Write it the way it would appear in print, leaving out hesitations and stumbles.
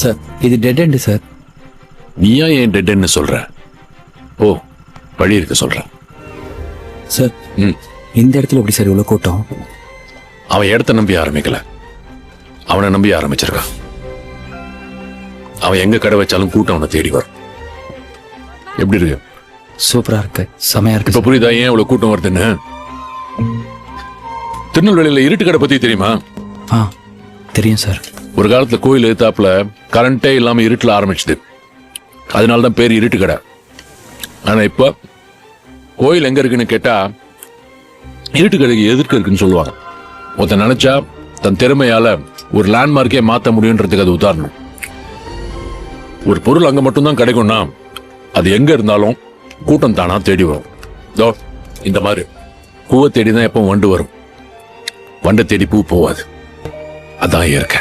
Sir இது dead end sir. நீயா ஏன் டெட்ன்னு சொல்ற? ஓ, வழி இருக்க சொல்ற. சார் ம். இந்த இடத்துல எப்படி சார் இவ்வளோ கூட்டம்? அவன் இடத்த நம்பி ஆரம்பிக்கல, அவனை நம்பி ஆரம்பிச்சிருக்கான். அவன் எங்க கடை வச்சாலும் கூட்டம் அவனை தேடி வரும். எப்படி இருக்கு? சூப்பரா இருக்கு, செமையா இருக்கு இப்ப சார். புரியுதா ஏன் இவ்வளவு கூட்டம் வருதுன்னு? திருநெல்வேலியில இருட்டு கடை பத்தி தெரியுமா? ஆ தெரியும் சார். ஒரு காலத்துல கோயில் எதிர்த்தாப்புல கரண்டே இல்லாம இருட்டுல ஆரம்பிச்சுது. அதனாலதான் பேர் இருட்டு கடை. ஆனா இப்ப கோயில் எங்க இருக்குன்னு கேட்டா இருட்டு கடைக்கு எதிர்க்க இருக்குன்னு சொல்லுவாங்க. ஒருத்தன் நினைச்சா தன் திறமையால ஒரு லேண்ட்மார்க்கே மாத்த முடியுன்றதுக்கு அது உதாரணம். ஒரு பொருள் அங்க மட்டும்தான் கிடைக்கும்னா அது எங்க இருந்தாலும் கூட்டம் தானா தேடி வரும். இதோ இந்த மாதிரி பூவை தேடிதான் எப்பவும் வண்டு வரும், வண்டை தேடி பூ போவாது. அதான் இயற்கை.